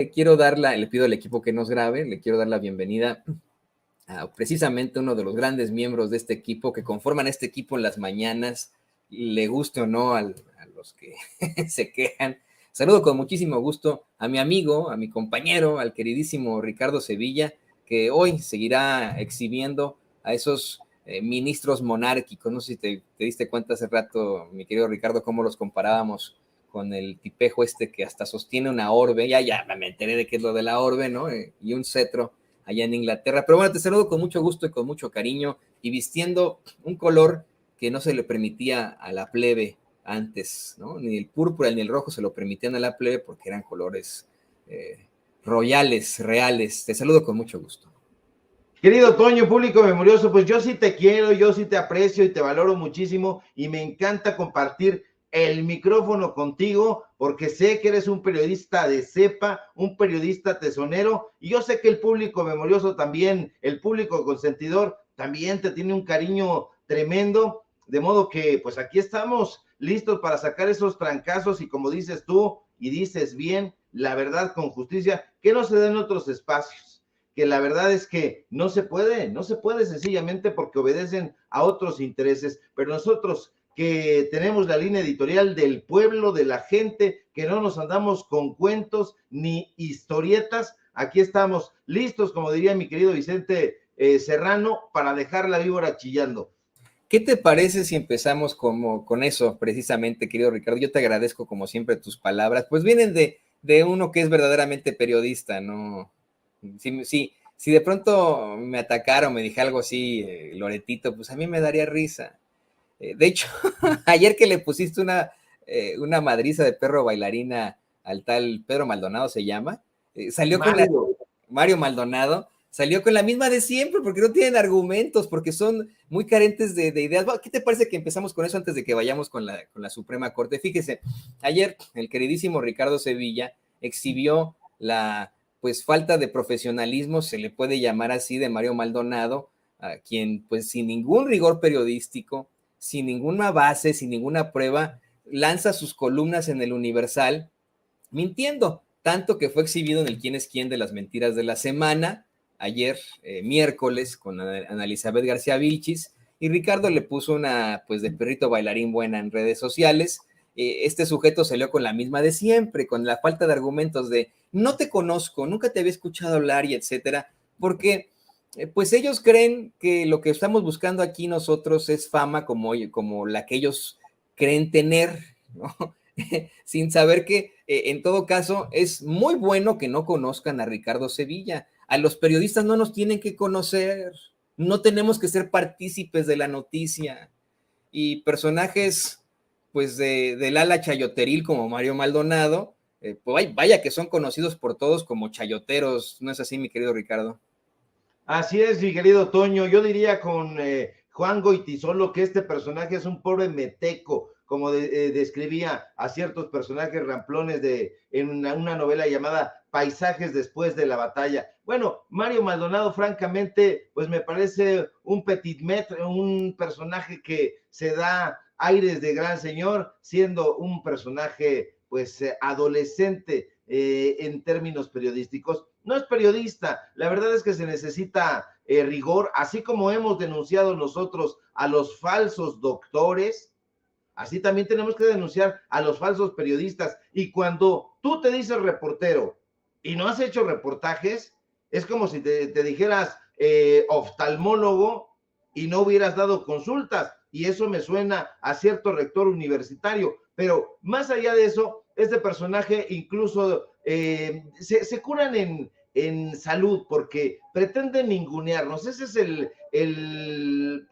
le pido al equipo que nos grabe, le quiero dar la bienvenida a precisamente uno de los grandes miembros de este equipo, que conforman este equipo en las mañanas, le guste o no a los que se quejan. Saludo con muchísimo gusto a mi amigo, a mi compañero, al queridísimo Ricardo Sevilla, que hoy seguirá exhibiendo a esos ministros monárquicos. No sé si te diste cuenta hace rato, mi querido Ricardo, cómo los comparábamos con el tipejo este que hasta sostiene una orbe. Ya me enteré de qué es lo de la orbe, ¿no? Y un cetro allá en Inglaterra. Pero bueno, te saludo con mucho gusto y con mucho cariño, y vistiendo un color que no se le permitía a la plebe antes, ¿no? Ni el púrpura ni el rojo se lo permitían a la plebe porque eran colores royales, reales. Te saludo con mucho gusto. Querido Toño, público memorioso, pues yo sí te quiero, yo sí te aprecio y te valoro muchísimo, y me encanta compartir el micrófono contigo, porque sé que eres un periodista de cepa, un periodista tesonero, y yo sé que el público memorioso también, el público consentidor, también te tiene un cariño tremendo, de modo que pues aquí estamos listos para sacar esos trancazos, y como dices tú, y dices bien, la verdad con justicia, que no se den otros espacios, que la verdad es que no se puede sencillamente porque obedecen a otros intereses, pero nosotros que tenemos la línea editorial del pueblo, de la gente, que no nos andamos con cuentos ni historietas, aquí estamos listos, como diría mi querido Vicente Serrano, para dejar la víbora chillando. ¿Qué te parece si empezamos con eso precisamente, querido Ricardo? Yo te agradezco como siempre tus palabras, pues vienen de uno que es verdaderamente periodista, ¿no? Si de pronto me atacara o me dije algo así, Loretito, pues a mí me daría risa. De hecho, ayer que le pusiste una madriza de perro bailarina al tal Pedro Maldonado, se llama, salió Mario Maldonado, salió con la misma de siempre, porque no tienen argumentos, porque son muy carentes de ideas. ¿Qué te parece que empezamos con eso antes de que vayamos con la Suprema Corte? Fíjese, ayer el queridísimo Ricardo Sevilla exhibió la pues falta de profesionalismo, se le puede llamar así, de Mario Maldonado, a quien pues sin ningún rigor periodístico, sin ninguna base, sin ninguna prueba, lanza sus columnas en el Universal, mintiendo, tanto que fue exhibido en el Quién es Quién de las Mentiras de la Semana, ayer, miércoles, con Ana Elizabeth García Vilchis, y Ricardo le puso una, pues, de perrito bailarín buena en redes sociales. Este sujeto salió con la misma de siempre, con la falta de argumentos de no te conozco, nunca te había escuchado hablar y etcétera, porque pues ellos creen que lo que estamos buscando aquí nosotros es fama como la que ellos creen tener, ¿no? Sin saber que en todo caso es muy bueno que no conozcan a Ricardo Sevilla. A los periodistas no nos tienen que conocer, no tenemos que ser partícipes de la noticia. Y personajes pues del ala chayoteril como Mario Maldonado, pues vaya que son conocidos por todos como chayoteros, ¿no es así, mi querido Ricardo? Así es, mi querido Toño. Yo diría con Juan Goytisolo que este personaje es un pobre meteco, como describía a ciertos personajes ramplones en una novela llamada Paisajes después de la batalla. Bueno, Mario Maldonado, francamente, pues me parece un petit maître, un personaje que se da aires de gran señor, siendo un personaje pues adolescente en términos periodísticos. No es periodista, la verdad es que se necesita rigor, así como hemos denunciado nosotros a los falsos doctores, así también tenemos que denunciar a los falsos periodistas. Y cuando tú te dices reportero y no has hecho reportajes, es como si te dijeras oftalmólogo y no hubieras dado consultas, y eso me suena a cierto rector universitario. Pero más allá de eso, este personaje incluso se curan en salud porque pretenden ningunearnos. Ese es el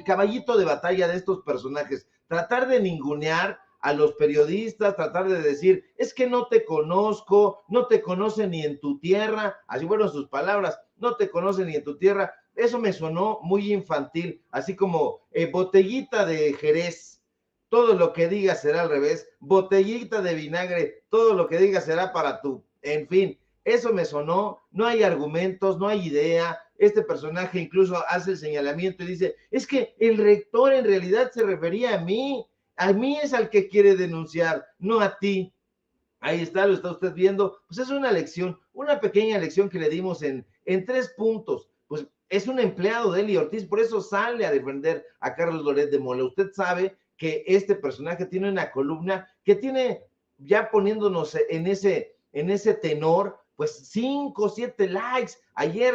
caballito de batalla de estos personajes, tratar de ningunear a los periodistas, tratar de decir, es que no te conozco, no te conocen ni en tu tierra, así fueron sus palabras, no te conocen ni en tu tierra. Eso me sonó muy infantil, así como botellita de Jerez, todo lo que digas será al revés, botellita de vinagre, todo lo que digas será para tú, en fin, eso me sonó, no hay argumentos, no hay idea. Este personaje incluso hace el señalamiento y dice, es que el rector en realidad se refería a mí es al que quiere denunciar, no a ti. Ahí está, lo está usted viendo. Pues es una lección, una pequeña lección que le dimos en 3 puntos. Pues es un empleado de Eli Ortiz, por eso sale a defender a Carlos Loret de Mola. Usted sabe que este personaje tiene una columna que tiene, ya poniéndonos en ese tenor, pues 5, 7 likes. Ayer,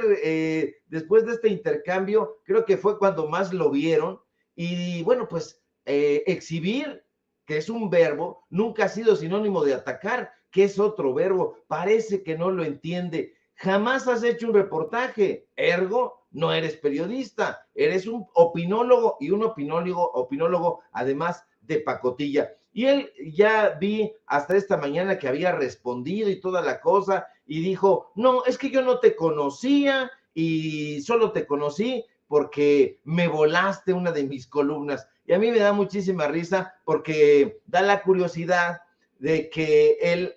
después de este intercambio, creo que fue cuando más lo vieron. Y bueno, pues exhibir, que es un verbo, nunca ha sido sinónimo de atacar, que es otro verbo. Parece que no lo entiende. Jamás has hecho un reportaje, ergo no eres periodista, eres un opinólogo, y un opinólogo además de pacotilla. Y él, ya vi hasta esta mañana que había respondido y toda la cosa, y dijo, no, es que yo no te conocía y solo te conocí porque me volaste una de mis columnas. Y a mí me da muchísima risa porque da la curiosidad de que él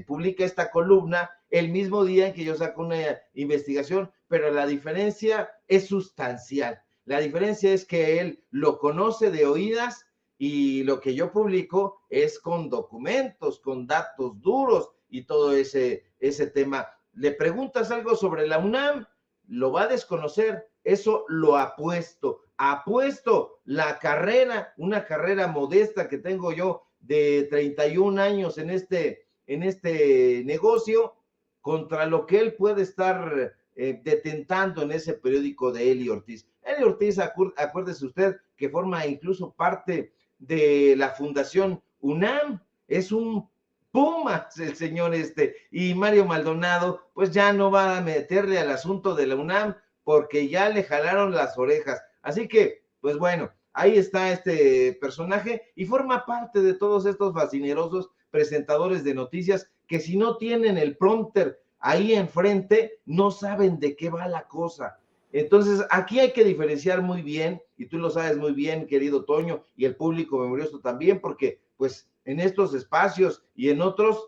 publica esta columna el mismo día en que yo saco una investigación, pero la diferencia es sustancial. La diferencia es que él lo conoce de oídas y lo que yo publico es con documentos, con datos duros y todo ese tema. Le preguntas algo sobre la UNAM, lo va a desconocer, eso lo apuesto la carrera, una carrera modesta que tengo yo de 31 años en este negocio, contra lo que él puede estar detentando en ese periódico de Eli Ortiz. Eli Ortiz, acuérdese usted que forma incluso parte de la Fundación UNAM, es un Pumas el señor y Mario Maldonado pues ya no va a meterle al asunto de la UNAM porque ya le jalaron las orejas. Así que, pues bueno, ahí está este personaje y forma parte de todos estos fascinerosos presentadores de noticias que si no tienen el prompter ahí enfrente, no saben de qué va la cosa. Entonces, aquí hay que diferenciar muy bien, y tú lo sabes muy bien, querido Toño, y el público memorioso también, porque pues en estos espacios y en otros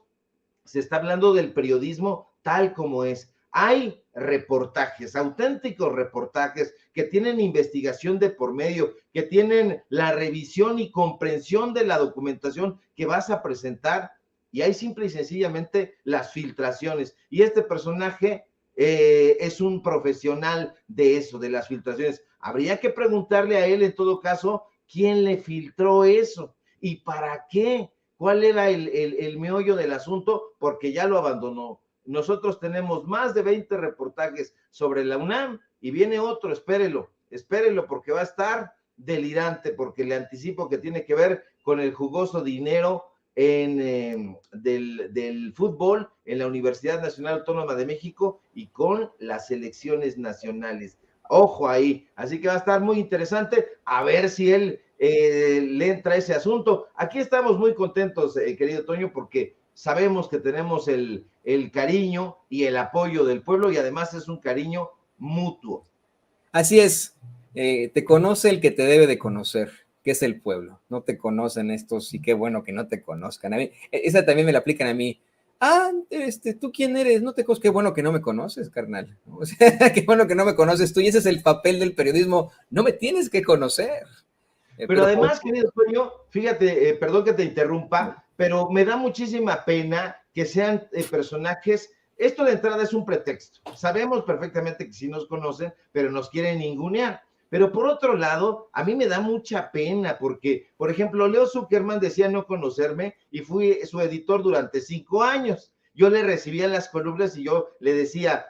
se está hablando del periodismo tal como es. Hay reportajes, auténticos reportajes que tienen investigación de por medio, que tienen la revisión y comprensión de la documentación que vas a presentar, y hay simple y sencillamente las filtraciones. Y este personaje es un profesional de eso, de las filtraciones. Habría que preguntarle a él en todo caso quién le filtró eso y para qué, cuál era el meollo del asunto, porque ya lo abandonó. Nosotros tenemos más de 20 reportajes sobre la UNAM y viene otro, espérelo porque va a estar delirante, porque le anticipo que tiene que ver con el jugoso dinero del fútbol en la Universidad Nacional Autónoma de México y con las selecciones nacionales. Ojo ahí, así que va a estar muy interesante a ver si él le entra ese asunto. Aquí estamos muy contentos, querido Toño, porque sabemos que tenemos el cariño y el apoyo del pueblo y además es un cariño mutuo. Así es, te conoce el que te debe de conocer, que es el pueblo. No te conocen estos y qué bueno que no te conozcan. A mí, esa también me la aplican a mí. Ah, ¿tú quién eres? No te conozco. Qué bueno que no me conoces, carnal. O sea, qué bueno que no me conoces tú y ese es el papel del periodismo. No me tienes que conocer. Pero además, querido Toño, fíjate, perdón que te interrumpa, pero me da muchísima pena que sean personajes. Esto de entrada es un pretexto. Sabemos perfectamente que sí nos conocen, pero nos quieren ningunear. Pero por otro lado, a mí me da mucha pena porque, por ejemplo, Leo Zuckerman decía no conocerme y fui su editor durante 5 años. Yo le recibía las columnas y yo le decía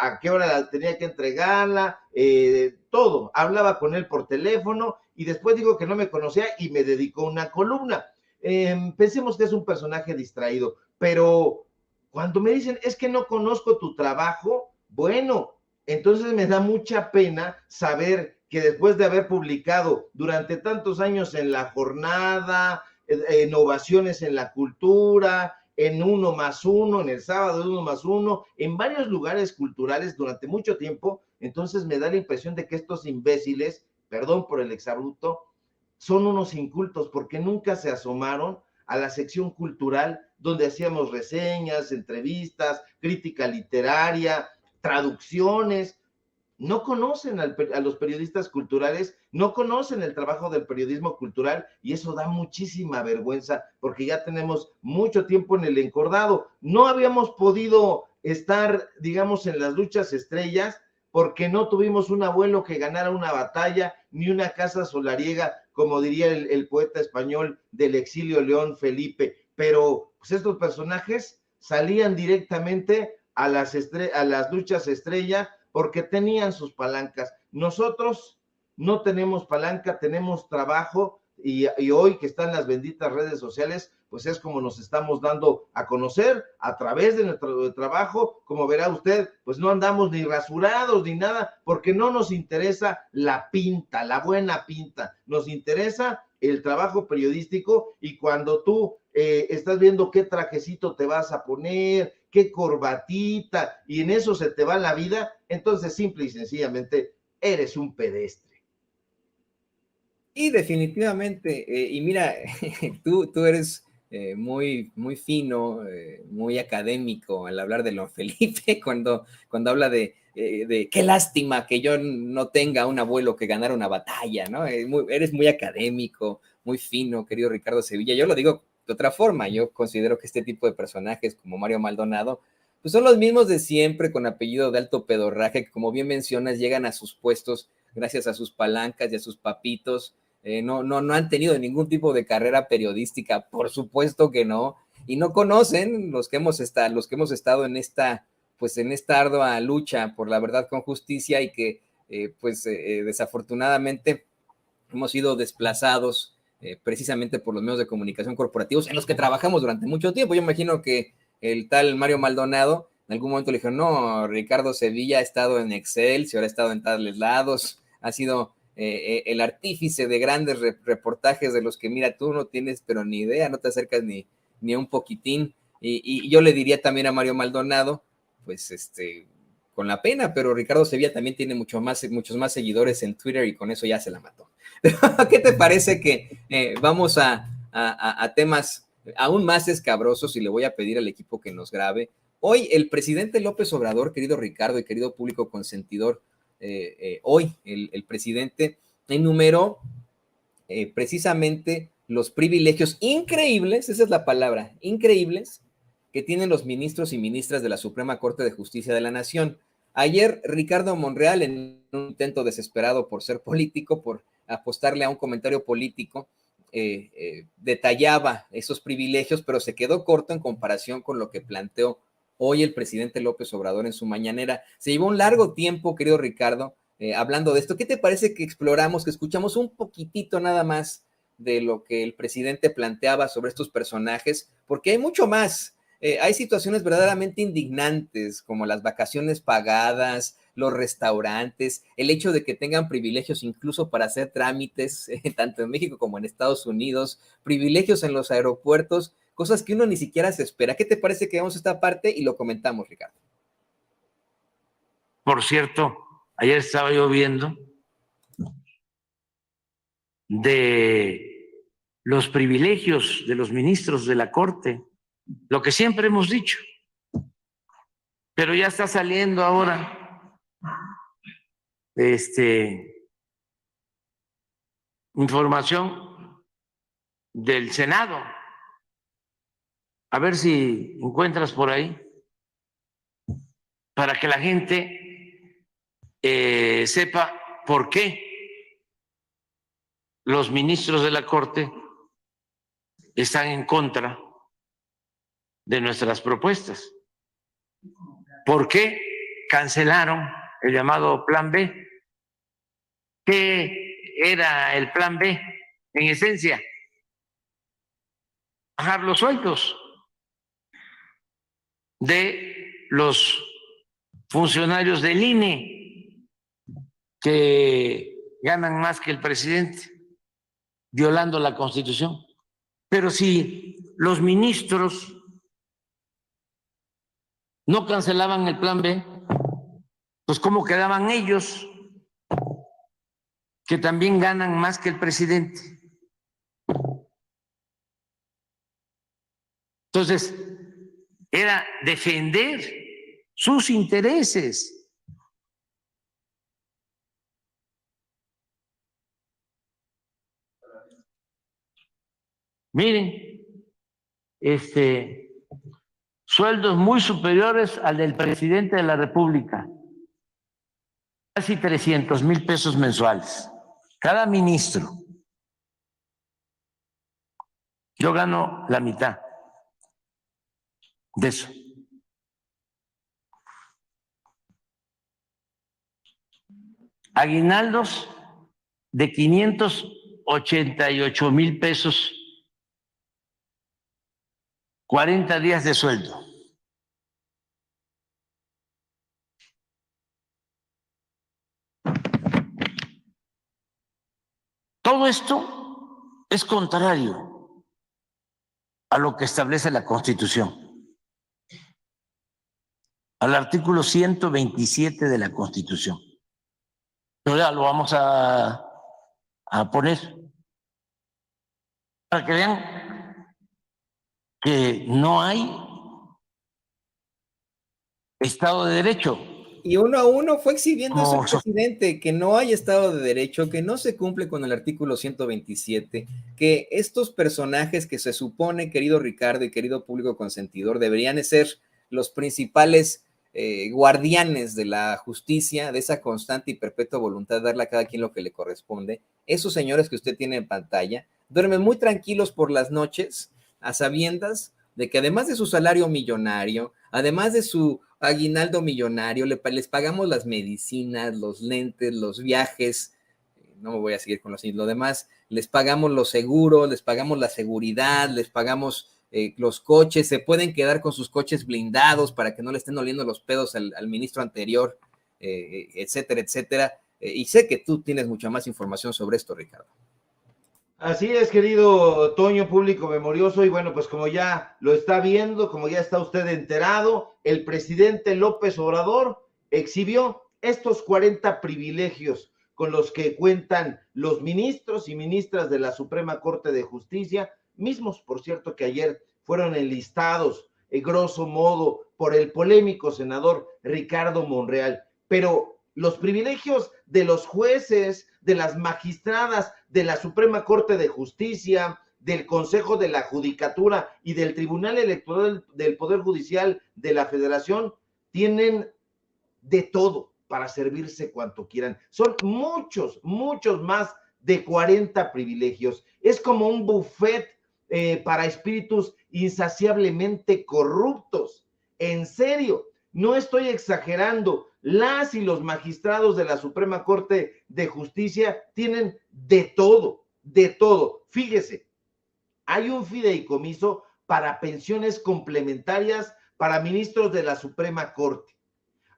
a qué hora tenía que entregarla, todo. Hablaba con él por teléfono y después digo que no me conocía y me dedicó una columna. Pensemos que es un personaje distraído, pero cuando me dicen es que no conozco tu trabajo, bueno, entonces me da mucha pena saber que después de haber publicado durante tantos años en La Jornada, innovaciones en la cultura, en Uno más Uno, en el sábado de Uno más Uno, en varios lugares culturales durante mucho tiempo, entonces me da la impresión de que estos imbéciles, perdón por el exabrupto, son unos incultos porque nunca se asomaron a la sección cultural donde hacíamos reseñas, entrevistas, crítica literaria, traducciones. no conocen a los periodistas culturales, no conocen el trabajo del periodismo cultural y eso da muchísima vergüenza porque ya tenemos mucho tiempo en el encordado. No habíamos podido estar, digamos, en las luchas estrellas porque no tuvimos un abuelo que ganara una batalla ni una casa solariega, como diría el poeta español del exilio León Felipe. Pero pues estos personajes salían directamente a las luchas estrella porque tenían sus palancas. Nosotros no tenemos palanca, tenemos trabajo y hoy que están las benditas redes sociales, pues es como nos estamos dando a conocer a través de nuestro trabajo. Como verá usted, pues no andamos ni rasurados ni nada, porque no nos interesa la pinta, la buena pinta. Nos interesa el trabajo periodístico y cuando tú estás viendo qué trajecito te vas a poner, qué corbatita, y en eso se te va la vida, entonces simple y sencillamente eres un pedestre. Y definitivamente, y mira, tú eres muy fino, muy académico al hablar de Don Felipe, cuando habla de qué lástima que yo no tenga un abuelo que ganara una batalla, ¿no? Eres muy académico, muy fino, querido Ricardo Sevilla. Yo lo digo de otra forma, yo considero que este tipo de personajes como Mario Maldonado, pues son los mismos de siempre, con apellido de alto pedorraje, que como bien mencionas, llegan a sus puestos gracias a sus palancas y a sus papitos. No han tenido ningún tipo de carrera periodística, por supuesto que no, y no conocen los que hemos estado pues en esta ardua lucha por la verdad con justicia y que desafortunadamente hemos sido desplazados precisamente por los medios de comunicación corporativos en los que trabajamos durante mucho tiempo. Yo imagino que el tal Mario Maldonado en algún momento le dijo, no, Ricardo Sevilla ha estado en Excel, si ahora ha estado en tales lados, ha sido el artífice de grandes reportajes de los que, mira, tú no tienes, pero ni idea, no te acercas ni un poquitín. Y yo le diría también a Mario Maldonado, pues con la pena, pero Ricardo Sevilla también tiene muchos más seguidores en Twitter y con eso ya se la mató. ¿Qué te parece que vamos a temas aún más escabrosos y le voy a pedir al equipo que nos grabe? Hoy el presidente López Obrador, querido Ricardo y querido público consentidor, hoy el presidente enumeró precisamente los privilegios increíbles, esa es la palabra, increíbles, que tienen los ministros y ministras de la Suprema Corte de Justicia de la Nación. Ayer, Ricardo Monreal, en un intento desesperado por ser político, por apostarle a un comentario político, detallaba esos privilegios, pero se quedó corto en comparación con lo que planteó hoy el presidente López Obrador en su mañanera. Se llevó un largo tiempo, querido Ricardo, hablando de esto. ¿Qué te parece que exploramos, que escuchamos un poquitito nada más de lo que el presidente planteaba sobre estos personajes? Porque hay mucho más. Hay situaciones verdaderamente indignantes, como las vacaciones pagadas, los restaurantes, el hecho de que tengan privilegios incluso para hacer trámites, tanto en México como en Estados Unidos, privilegios en los aeropuertos, cosas que uno ni siquiera se espera. ¿Qué te parece que vamos a esta parte y lo comentamos, Ricardo? Por cierto, ayer estaba yo viendo de los privilegios de los ministros de la Corte, lo que siempre hemos dicho, pero ya está saliendo ahora información del Senado. A ver si encuentras por ahí, para que la gente sepa por qué los ministros de la Corte están en contra de nuestras propuestas. ¿Por qué cancelaron el llamado Plan B? ¿Qué era el Plan B? En esencia, bajar los sueldos de los funcionarios del INE que ganan más que el presidente, violando la Constitución. Pero si los ministros no cancelaban el Plan B, pues ¿cómo quedaban ellos, que también ganan más que el presidente? Entonces, era defender sus intereses. Miren, sueldos muy superiores al del presidente de la República, casi 300,000 pesos mensuales, cada ministro. Yo gano la mitad de eso. Aguinaldos de 588,000 pesos, 40 días de sueldo. Todo esto es contrario a lo que establece la Constitución, al artículo 127 de la Constitución. Pero ya lo vamos a poner para que vean que no hay Estado de Derecho. Y uno a uno fue exhibiendo eso el presidente, que no hay Estado de Derecho, que no se cumple con el artículo 127, que estos personajes que se supone, querido Ricardo y querido público consentidor, deberían ser los principales guardianes de la justicia, de esa constante y perpetua voluntad de darle a cada quien lo que le corresponde. Esos señores que usted tiene en pantalla duermen muy tranquilos por las noches, a sabiendas de que además de su salario millonario, además de su aguinaldo millonario, les pagamos las medicinas, los lentes, los viajes, no me voy a seguir con lo demás, les pagamos los seguros, les pagamos la seguridad, les pagamos los coches, se pueden quedar con sus coches blindados para que no le estén oliendo los pedos al ministro anterior, etcétera, etcétera. Y sé que tú tienes mucha más información sobre esto, Ricardo. Así es, querido Toño, público memorioso, y bueno, pues como ya lo está viendo, como ya está usted enterado, el presidente López Obrador exhibió estos 40 privilegios con los que cuentan los ministros y ministras de la Suprema Corte de Justicia, mismos, por cierto, que ayer fueron enlistados, grosso modo, por el polémico senador Ricardo Monreal. Pero los privilegios de los jueces, de las magistradas de la Suprema Corte de Justicia, del Consejo de la Judicatura y del Tribunal Electoral del Poder Judicial de la Federación, tienen de todo para servirse cuanto quieran. Son muchos, muchos más de 40 privilegios. Es como un buffet para espíritus insaciablemente corruptos. En serio, no estoy exagerando. Las y los magistrados de la Suprema Corte de Justicia tienen de todo, de todo. Fíjese, hay un fideicomiso para pensiones complementarias para ministros de la Suprema Corte.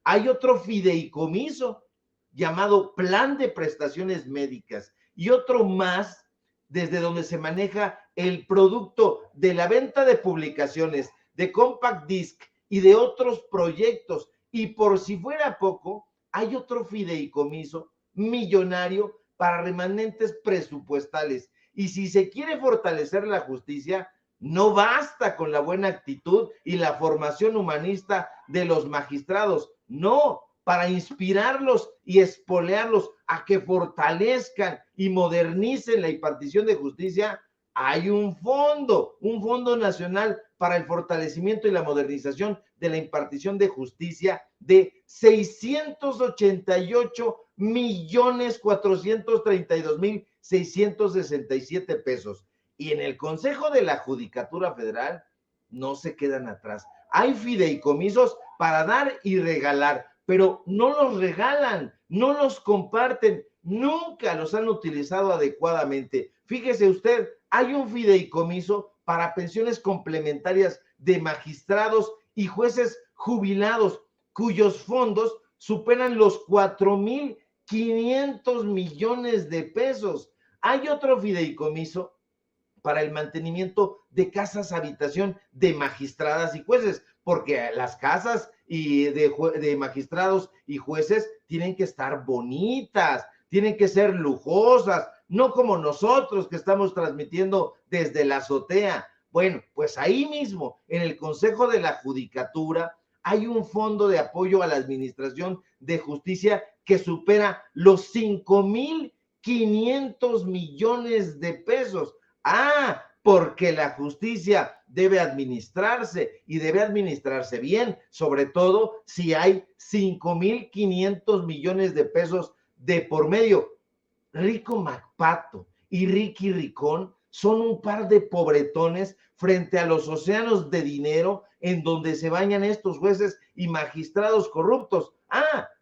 Hay otro fideicomiso llamado Plan de Prestaciones Médicas y otro más desde donde se maneja el producto de la venta de publicaciones, de Compact Disc y de otros proyectos. Y por si fuera poco, hay otro fideicomiso millonario para remanentes presupuestales. Y si se quiere fortalecer la justicia, no basta con la buena actitud y la formación humanista de los magistrados. No, para inspirarlos y espolearlos a que fortalezcan y modernicen la impartición de justicia, hay un fondo nacional para el fortalecimiento y la modernización de la impartición de justicia de 688,432,667 pesos. Y en el Consejo de la Judicatura Federal no se quedan atrás. Hay fideicomisos para dar y regalar, pero no los regalan, no los comparten, nunca los han utilizado adecuadamente. Fíjese usted, hay un fideicomiso para pensiones complementarias de magistrados y jueces jubilados, cuyos fondos superan los 4,500 millones de pesos. Hay otro fideicomiso para el mantenimiento de casas habitación de magistradas y jueces, porque las casas y de magistrados y jueces tienen que estar bonitas, tienen que ser lujosas, no como nosotros que estamos transmitiendo desde la azotea. Bueno, pues ahí mismo, en el Consejo de la Judicatura, hay un fondo de apoyo a la administración de justicia que supera los 5,500 millones de pesos. porque la justicia debe administrarse y debe administrarse bien, sobre todo si hay 5,500 millones de pesos de por medio. Rico MacPato y Ricky Ricón son un par de pobretones frente a los océanos de dinero en donde se bañan estos jueces y magistrados corruptos.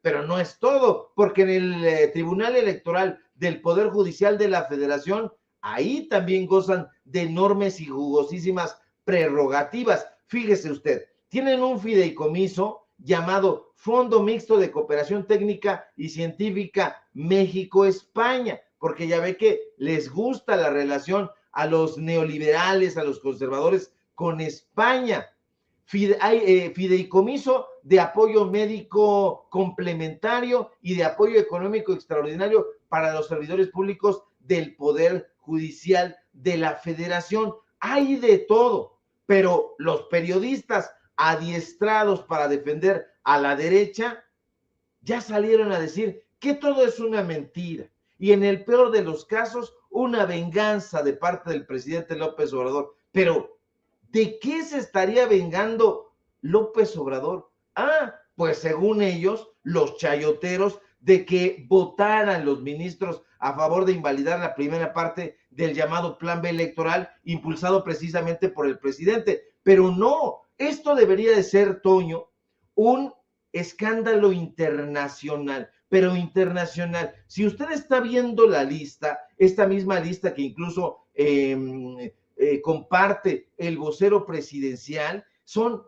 Pero no es todo, porque en el Tribunal Electoral del Poder Judicial de la Federación, ahí también gozan de enormes y jugosísimas prerrogativas. Fíjese usted, tienen un fideicomiso llamado Fondo Mixto de Cooperación Técnica y Científica México-España, porque ya ve que les gusta la relación a los neoliberales, a los conservadores con España. Hay fideicomiso de apoyo médico complementario y de apoyo económico extraordinario para los servidores públicos del Poder Judicial de la Federación. Hay de todo, pero los periodistas adiestrados para defender a la derecha ya salieron a decir que todo es una mentira y en el peor de los casos una venganza de parte del presidente López Obrador. Pero ¿de qué se estaría vengando López Obrador? Pues según ellos, los chayoteros, de que votaran los ministros a favor de invalidar la primera parte del llamado Plan B electoral impulsado precisamente por el presidente. Pero no, esto debería de ser, Toño, un escándalo internacional, pero internacional. Si usted está viendo la lista, esta misma lista que incluso comparte el vocero presidencial, son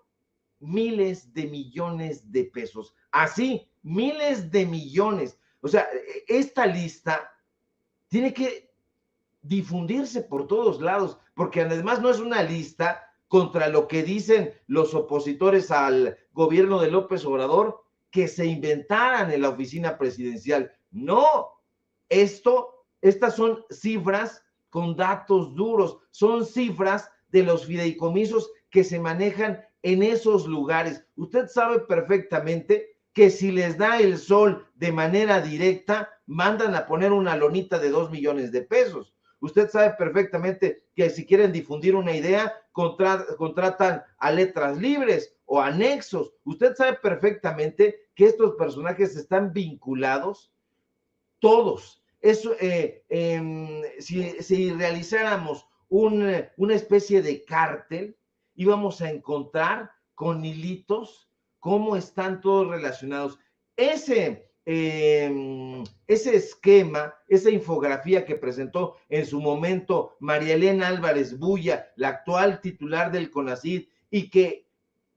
miles de millones de pesos. Así, miles de millones. O sea, esta lista tiene que difundirse por todos lados, porque además no es una lista contra lo que dicen los opositores al gobierno de López Obrador, que se inventaran en la oficina presidencial. No, estas son cifras con datos duros, son cifras de los fideicomisos que se manejan en esos lugares. Usted sabe perfectamente que si les da el sol de manera directa, mandan a poner una lonita de 2 millones de pesos. Usted sabe perfectamente que si quieren difundir una idea, contratan a Letras Libres o a Nexos. Usted sabe perfectamente que estos personajes están vinculados todos. Eso, si realizáramos una especie de cártel, íbamos a encontrar con hilitos cómo están todos relacionados. Ese esquema, esa infografía que presentó en su momento María Elena Álvarez Bulla, la actual titular del CONACYT, y que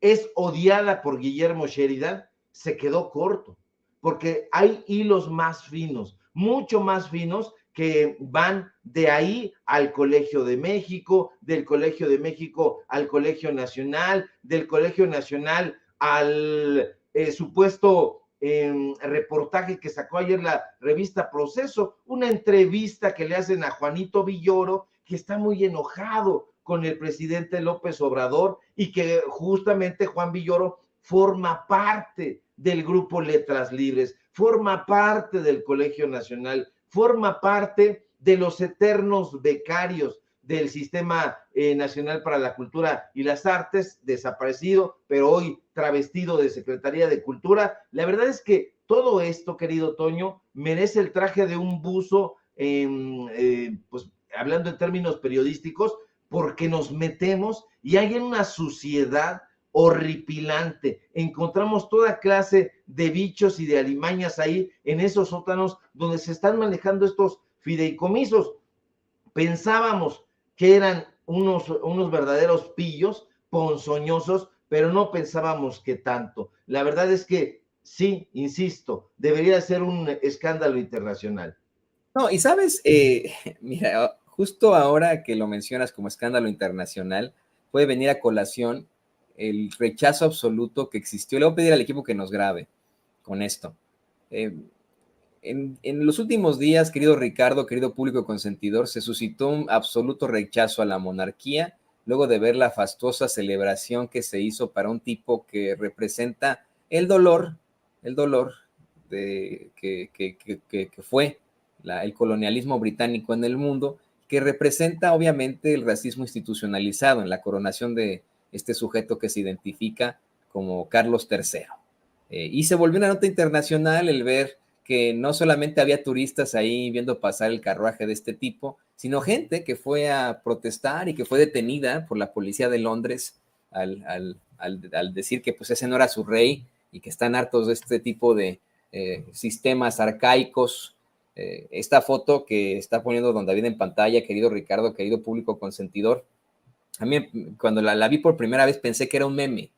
es odiada por Guillermo Sheridan, se quedó corto, porque hay hilos más finos, mucho más finos, que van de ahí al Colegio de México, del Colegio de México al Colegio Nacional, del Colegio Nacional al supuesto reportaje que sacó ayer la revista Proceso, una entrevista que le hacen a Juanito Villoro, que está muy enojado con el presidente López Obrador y que justamente Juan Villoro forma parte del grupo Letras Libres, forma parte del Colegio Nacional, forma parte de los eternos becarios del Sistema Nacional para la Cultura y las Artes, desaparecido, pero hoy travestido de Secretaría de Cultura. La verdad es que todo esto, querido Toño, merece el traje de un buzo, pues hablando en términos periodísticos, porque nos metemos y hay una suciedad horripilante. Encontramos toda clase de bichos y de alimañas ahí en esos sótanos donde se están manejando estos fideicomisos. Pensábamos que eran unos verdaderos pillos ponzoñosos, pero no pensábamos que tanto. La verdad es que sí, insisto, debería ser un escándalo internacional. No, y sabes, mira, justo ahora que lo mencionas como escándalo internacional, puede venir a colación el rechazo absoluto que existió. Le voy a pedir al equipo que nos grabe con esto. En los últimos días, querido Ricardo, querido público consentidor, se suscitó un absoluto rechazo a la monarquía, luego de ver la fastuosa celebración que se hizo para un tipo que representa el dolor de, que fue el colonialismo británico en el mundo, que representa obviamente el racismo institucionalizado en la coronación de este sujeto que se identifica como Carlos III. Y se volvió una nota internacional el ver que no solamente había turistas ahí viendo pasar el carruaje de este tipo, sino gente que fue a protestar y que fue detenida por la policía de Londres al decir que pues ese no era su rey y que están hartos de este tipo de sistemas arcaicos. Esta foto que está poniendo don David en pantalla, querido Ricardo, querido público consentidor, a mí cuando la vi por primera vez pensé que era un meme,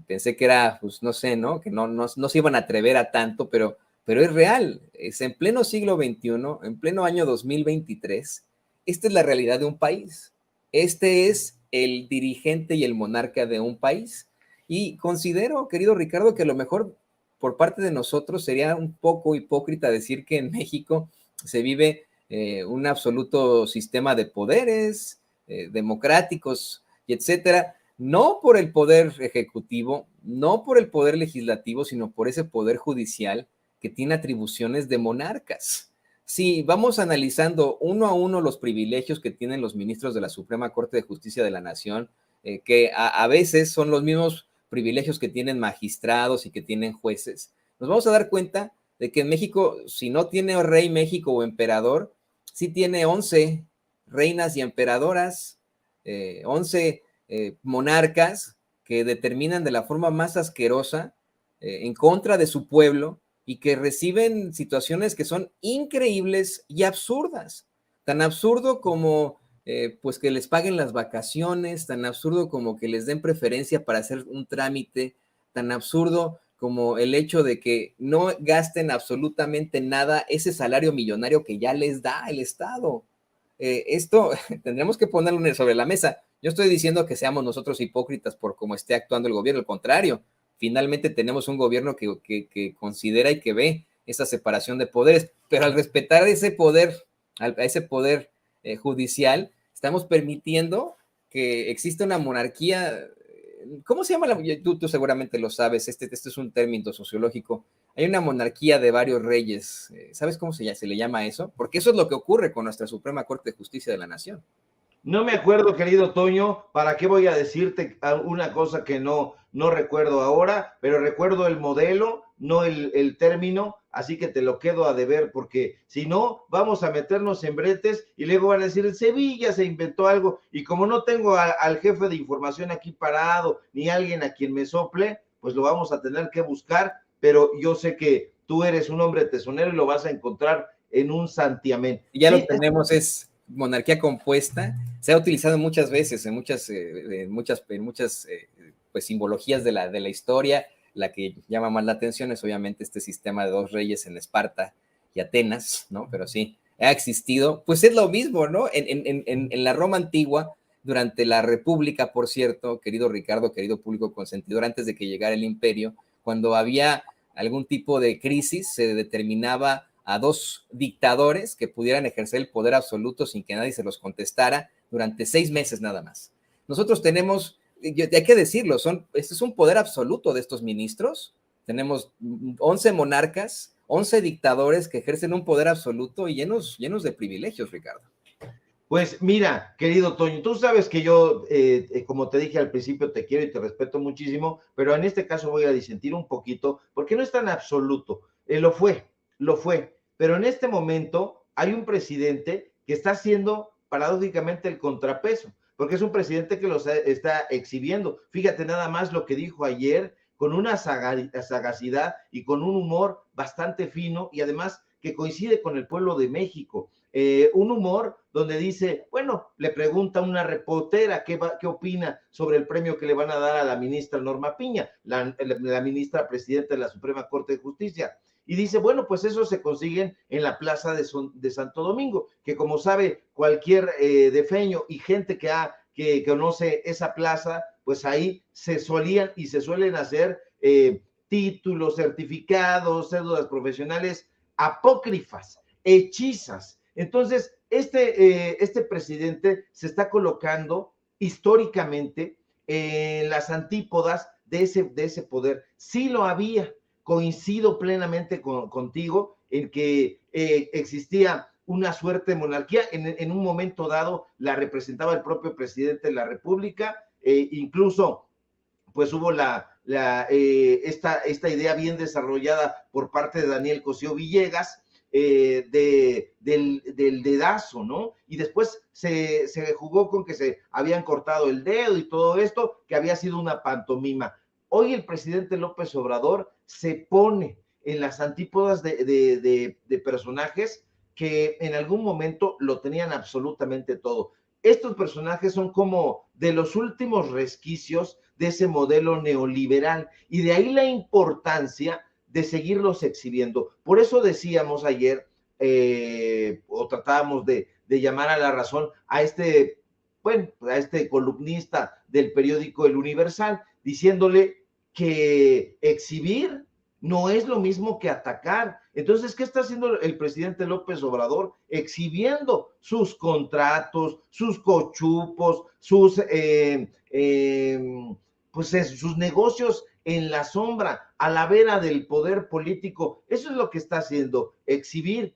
pensé que era, pues no sé, ¿no? Que no se iban a atrever a tanto, pero es real, es en pleno siglo XXI, en pleno año 2023, esta es la realidad de un país, este es el dirigente y el monarca de un país, y considero, querido Ricardo, que a lo mejor por parte de nosotros sería un poco hipócrita decir que en México se vive un absoluto sistema de poderes democráticos y etcétera, no por el poder ejecutivo, no por el poder legislativo, sino por ese poder judicial que tiene atribuciones de monarcas. Si vamos analizando uno a uno los privilegios que tienen los ministros de la Suprema Corte de Justicia de la Nación, que a veces son los mismos privilegios que tienen magistrados y que tienen jueces, nos vamos a dar cuenta de que en México, si no tiene rey México o emperador, sí tiene 11 reinas y emperadoras, 11 monarcas que determinan de la forma más asquerosa en contra de su pueblo y que reciben situaciones que son increíbles y absurdas. Tan absurdo como pues que les paguen las vacaciones, tan absurdo como que les den preferencia para hacer un trámite, tan absurdo como el hecho de que no gasten absolutamente nada ese salario millonario que ya les da el Estado. Esto tendremos que ponerlo sobre la mesa. Yo estoy diciendo que seamos nosotros hipócritas por cómo esté actuando el gobierno, al contrario, finalmente tenemos un gobierno que considera y que ve esa separación de poderes, pero al respetar ese poder, a ese poder judicial, estamos permitiendo que exista una monarquía. ¿Cómo se llama? Tú seguramente lo sabes, este es un término sociológico. Hay una monarquía de varios reyes. ¿Sabes cómo se le llama eso? Porque eso es lo que ocurre con nuestra Suprema Corte de Justicia de la Nación. No me acuerdo, querido Toño, ¿para qué voy a decirte una cosa que no recuerdo ahora? Pero recuerdo el modelo, no el término, así que te lo quedo a deber, porque si no, vamos a meternos en bretes y luego van a decir, Sevilla se inventó algo, y como no tengo al jefe de información aquí parado, ni alguien a quien me sople, pues lo vamos a tener que buscar, pero yo sé que tú eres un hombre tesonero y lo vas a encontrar en un santiamén. Ya sí, lo tenemos, es monarquía compuesta, se ha utilizado muchas veces en muchas pues, simbologías de la historia. La que llama más la atención es obviamente este sistema de dos reyes en Esparta y Atenas, ¿no? Pero sí, ha existido, pues es lo mismo, ¿no? En la Roma antigua, durante la República, por cierto, querido Ricardo, querido público consentidor, antes de que llegara el imperio, cuando había algún tipo de crisis, se determinaba a dos dictadores que pudieran ejercer el poder absoluto sin que nadie se los contestara durante 6 meses nada más. Nosotros tenemos, hay que decirlo, este es un poder absoluto de estos ministros. Tenemos 11 monarcas, 11 dictadores que ejercen un poder absoluto y llenos de privilegios, Ricardo. Pues mira, querido Toño, tú sabes que yo, como te dije al principio, te quiero y te respeto muchísimo, pero en este caso voy a disentir un poquito, porque no es tan absoluto. Lo fue, pero en este momento hay un presidente que está haciendo paradójicamente el contrapeso, porque es un presidente que los está exhibiendo. Fíjate nada más lo que dijo ayer, con una sagacidad y con un humor bastante fino, y además que coincide con el pueblo de México. Un humor donde dice, bueno, le pregunta a una reportera qué opina sobre el premio que le van a dar a la ministra Norma Piña, la ministra presidenta de la Suprema Corte de Justicia. Y dice, bueno, pues eso se consiguen en la plaza de Santo Domingo, que como sabe cualquier defeño y gente que conoce esa plaza, pues ahí se solían y se suelen hacer títulos, certificados, cédulas profesionales apócrifas, hechizas. Entonces, este presidente se está colocando históricamente en las antípodas de ese poder. Sí lo había, coincido plenamente contigo en que existía una suerte de monarquía. En un momento dado la representaba el propio presidente de la República, incluso pues hubo esta idea bien desarrollada por parte de Daniel Cosío Villegas, del dedazo, ¿no? Y después se jugó con que se habían cortado el dedo y todo esto, que había sido una pantomima. Hoy el presidente López Obrador se pone en las antípodas de personajes que en algún momento lo tenían absolutamente todo. Estos personajes son como de los últimos resquicios de ese modelo neoliberal, y de ahí la importancia de seguirlos exhibiendo. Por eso decíamos ayer, o tratábamos de llamar a la razón a este columnista del periódico El Universal, diciéndole que exhibir no es lo mismo que atacar. Entonces, ¿qué está haciendo el presidente López Obrador? Exhibiendo sus contratos, sus cochupos, sus negocios en la sombra, a la vera del poder político. Eso es lo que está haciendo, exhibir,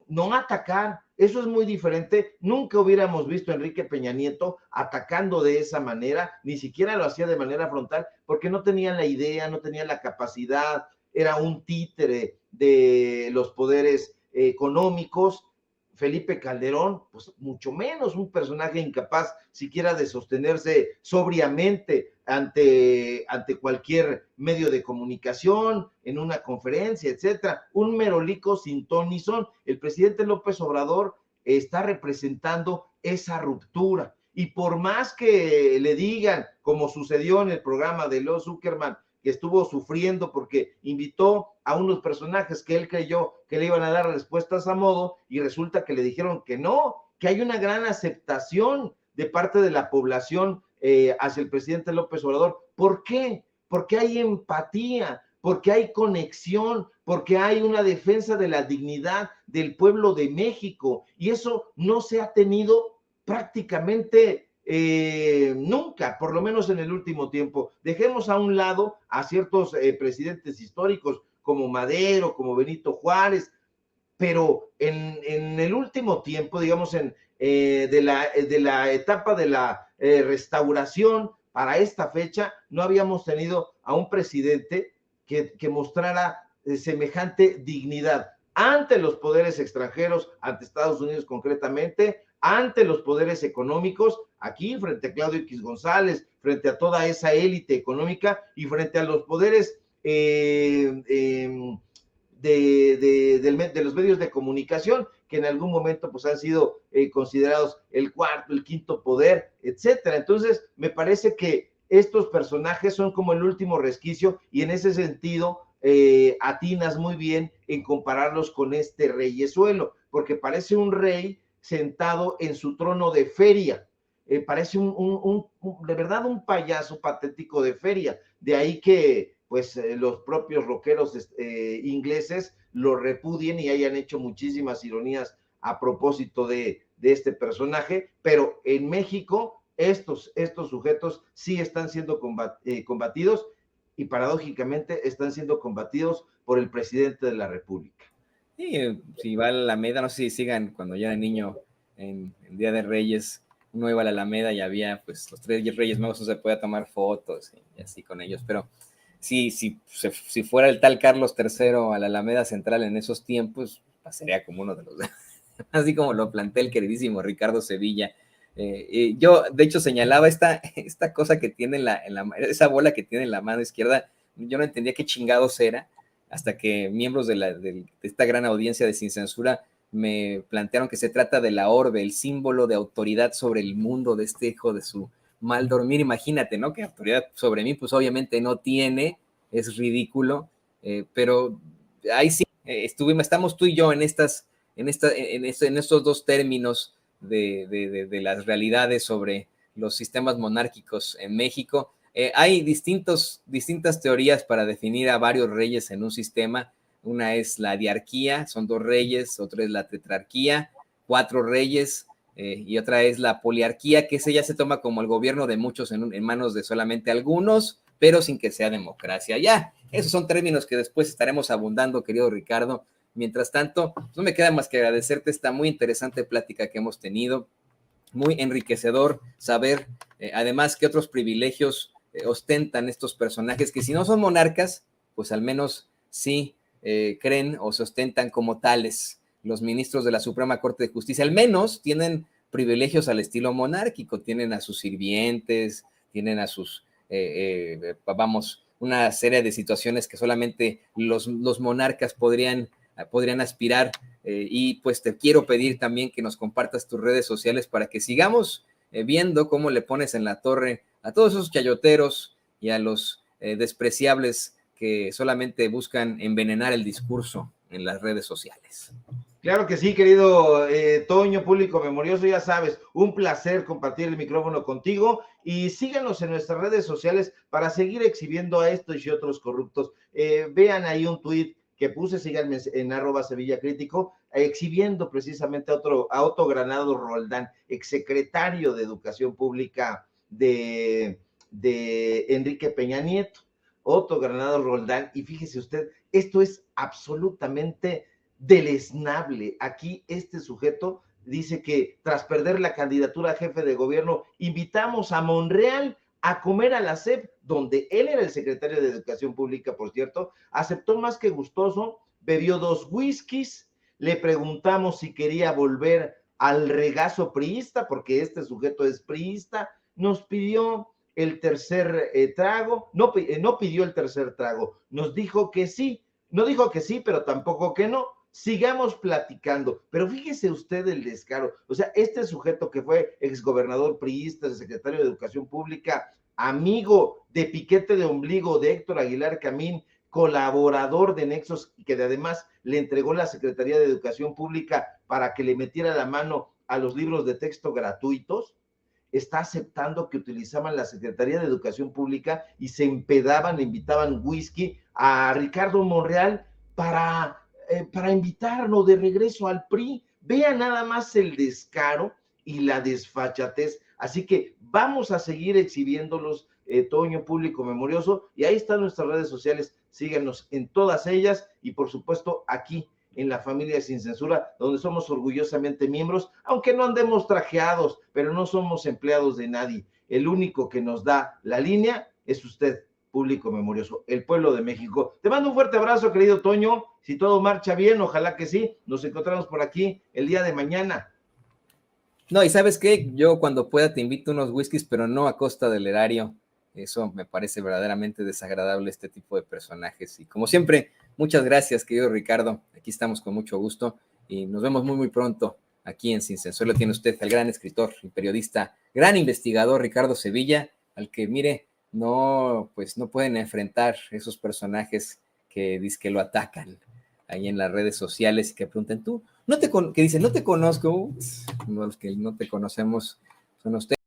no atacar. Eso es muy diferente. Nunca hubiéramos visto a Enrique Peña Nieto atacando de esa manera, ni siquiera lo hacía de manera frontal, porque no tenía la idea, no tenía la capacidad, era un títere de los poderes económicos. Felipe Calderón, pues mucho menos, un personaje incapaz siquiera de sostenerse sobriamente ante cualquier medio de comunicación, en una conferencia, etcétera. Un merolico sin ton ni son. El presidente López Obrador está representando esa ruptura. Y por más que le digan, como sucedió en el programa de Leo Zuckerman, que estuvo sufriendo porque invitó a unos personajes que él creyó que le iban a dar respuestas a modo, y resulta que le dijeron que no, que hay una gran aceptación de parte de la población hacia el presidente López Obrador. ¿Por qué? Porque hay empatía, porque hay conexión, porque hay una defensa de la dignidad del pueblo de México, y eso no se ha tenido prácticamente nunca, por lo menos en el último tiempo. Dejemos a un lado a ciertos presidentes históricos como Madero, como Benito Juárez, pero en el último tiempo, digamos, de la etapa de la restauración para esta fecha, no habíamos tenido a un presidente que mostrara semejante dignidad ante los poderes extranjeros, ante Estados Unidos concretamente, ante los poderes económicos, aquí frente a Claudio X González, frente a toda esa élite económica y frente a los poderes de los medios de comunicación, que en algún momento pues han sido considerados el cuarto, el quinto poder, etcétera. Entonces, me parece que estos personajes son como el último resquicio, y en ese sentido atinas muy bien en compararlos con este reyesuelo, porque parece un rey sentado en su trono de feria. Parece de verdad un payaso patético de feria. De ahí que pues los propios rockeros ingleses lo repudien y hayan hecho muchísimas ironías a propósito de este personaje, pero en México estos sujetos sí están siendo combatidos, y paradójicamente están siendo combatidos por el presidente de la República. Sí, si va a la Alameda, no sé si sigan cuando yo era niño, en el Día de Reyes, uno iba a la Alameda y había pues los 3 Reyes Magos, se podía tomar fotos y así con ellos, pero sí, si fuera el tal Carlos III a la Alameda Central en esos tiempos, pasaría como uno de los, así como lo plantea el queridísimo Ricardo Sevilla. Yo, de hecho, señalaba esta cosa que tiene esa bola que tiene en la mano izquierda. Yo no entendía qué chingados era, hasta que miembros de esta gran audiencia de Sin Censura me plantearon que se trata de la orbe, el símbolo de autoridad sobre el mundo de este hijo de su mal dormir. Imagínate, ¿no? Que autoridad sobre mí, pues obviamente no tiene, es ridículo, pero ahí sí, estamos tú y yo en estos dos términos de las realidades sobre los sistemas monárquicos en México. Hay distintas teorías para definir a varios reyes en un sistema. Una es la diarquía, son 2 reyes, otra es la tetrarquía, 4 reyes, y otra es la poliarquía, que ese ya se toma como el gobierno de muchos en manos de solamente algunos, pero sin que sea democracia. Ya, esos son términos que después estaremos abundando, querido Ricardo, Mientras tanto, no me queda más que agradecerte esta muy interesante plática que hemos tenido, muy enriquecedor saber, además, qué otros privilegios ostentan estos personajes que si no son monarcas, pues al menos sí creen o se ostentan como tales. Los ministros de la Suprema Corte de Justicia al menos tienen privilegios al estilo monárquico, tienen a sus sirvientes, tienen a sus, vamos, una serie de situaciones que solamente los monarcas podrían aspirar. Y pues te quiero pedir también que nos compartas tus redes sociales para que sigamos viendo cómo le pones en la torre a todos esos chayoteros y a los despreciables que solamente buscan envenenar el discurso en las redes sociales. Claro que sí, querido Toño, público memorioso, ya sabes, un placer compartir el micrófono contigo y síganos en nuestras redes sociales para seguir exhibiendo a estos y otros corruptos. Vean ahí un tuit que puse, síganme en @SevillaCrítico, exhibiendo precisamente a Otto Granados Roldán, exsecretario de Educación Pública de Enrique Peña Nieto. Otto Granados Roldán, y fíjese usted, esto es absolutamente deleznable. Aquí este sujeto dice que tras perder la candidatura a jefe de gobierno, invitamos a Monreal a comer a la SEP, donde él era el secretario de Educación Pública, por cierto, aceptó más que gustoso, bebió 2 whiskies, le preguntamos si quería volver al regazo priista, porque este sujeto es priista, nos pidió el tercer trago, no pidió el tercer trago, nos dijo que sí, no dijo que sí, pero tampoco que no. Sigamos platicando, pero fíjese usted el descaro, o sea, este sujeto que fue exgobernador priista, secretario de Educación Pública, amigo de piquete de ombligo de Héctor Aguilar Camín, colaborador de Nexos, que además le entregó la Secretaría de Educación Pública para que le metiera la mano a los libros de texto gratuitos, está aceptando que utilizaban la Secretaría de Educación Pública y se empedaban, le invitaban whisky a Ricardo Monreal para invitarnos de regreso al PRI. Vean nada más el descaro y la desfachatez. Así que vamos a seguir exhibiéndolos, Toño, público memorioso, y ahí están nuestras redes sociales. Síganos en todas ellas y por supuesto aquí en la familia Sin Censura, donde somos orgullosamente miembros, aunque no andemos trajeados, pero no somos empleados de nadie. El único que nos da la línea es usted, público memorioso, el pueblo de México. Te mando un fuerte abrazo, querido Toño. Si todo marcha bien, ojalá que sí. Nos encontramos por aquí el día de mañana. No, y ¿sabes qué? Yo cuando pueda te invito unos whiskies, pero no a costa del erario. Eso me parece verdaderamente desagradable, este tipo de personajes. Y como siempre, muchas gracias, querido Ricardo. Aquí estamos con mucho gusto y nos vemos muy, muy pronto aquí en Sin Censura. Lo tiene usted, el gran escritor y periodista, gran investigador Ricardo Sevilla, al que, mire, pues no pueden enfrentar esos personajes que lo atacan ahí en las redes sociales y que preguntan, que dicen, no te conozco, los que no te conocemos son ustedes.